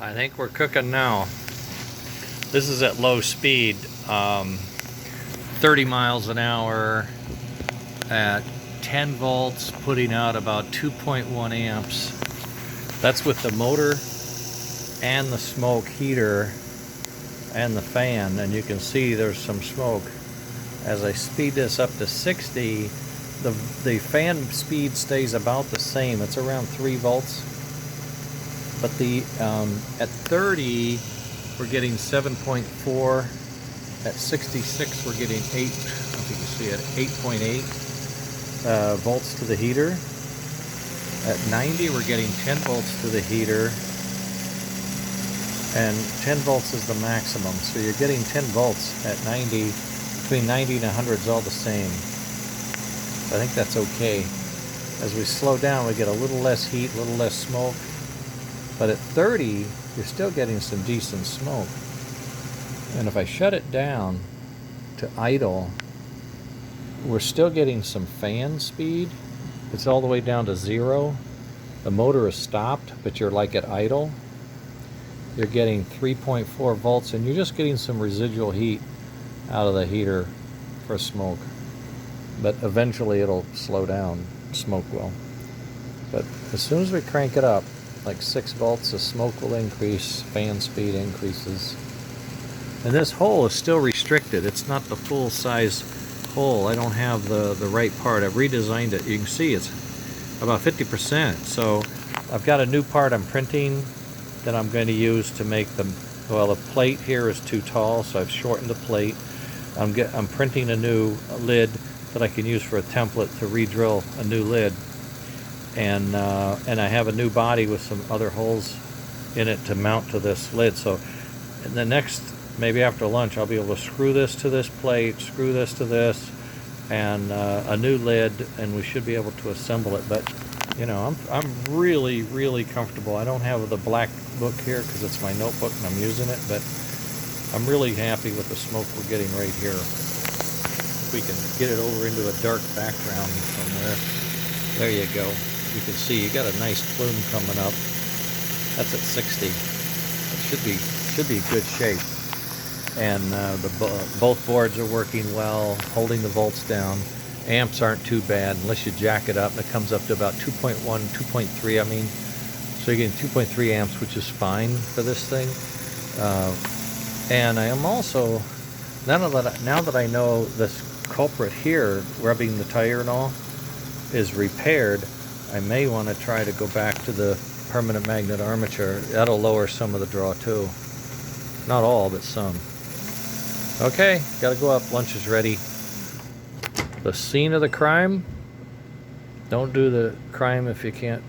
I think we're cooking now. This is at low speed, 30 miles an hour at 10 volts, putting out about 2.1 amps. That's with the motor and the smoke heater and the fan, and you can see there's some smoke. As I speed this up to 60, the fan speed stays about the same. It's around 3 volts. But at 30, we're getting 7.4. At 66, we're getting 8. I don't know if you can see it, 8.8 volts to the heater. At 90, we're getting 10 volts to the heater, and 10 volts is the maximum. So you're getting 10 volts at 90. Between 90 and 100 is all the same. I think that's okay. As we slow down, we get a little less heat, a little less smoke. But at 30, you're still getting some decent smoke. And if I shut it down to idle, we're still getting some fan speed. It's all the way down to 0. The motor is stopped, but you're like at idle. You're getting 3.4 volts, and you're just getting some residual heat out of the heater for smoke. But eventually it'll slow down, smoke will. But as soon as we crank it up, like 6 volts, the smoke will increase, fan speed increases. And this hole is still restricted. It's not the full size hole. I don't have the right part. I've redesigned it. You can see it's about 50%. So I've got a new part I'm printing that I'm going to use to make the plate here is too tall, so I've shortened the plate. I'm printing a new lid that I can use for a template to re-drill a new lid. And I have a new body with some other holes in it to mount to this lid. So in the next, maybe after lunch, I'll be able to screw this to this plate, screw this to this, and a new lid, and we should be able to assemble it. But you know, I'm really, really comfortable. I don't have the black book here because it's my notebook and I'm using it, but I'm really happy with the smoke we're getting right here. We can get it over into a dark background somewhere. There you go. You can see you got a nice plume coming up. That's at 60. It should be good shape. And both boards are working well, holding the volts down. Amps aren't too bad unless you jack it up, and it comes up to about 2.1, 2.3. I mean, so you're getting 2.3 amps, which is fine for this thing. And I am also, now that I know this culprit here, rubbing the tire and all, is repaired, I may want to try to go back to the permanent magnet armature. That'll lower some of the draw too. Not all, but some. Okay, gotta go up. Lunch is ready. The scene of the crime. Don't do the crime if you can't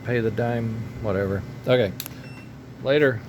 pay the dime, whatever. Okay, later.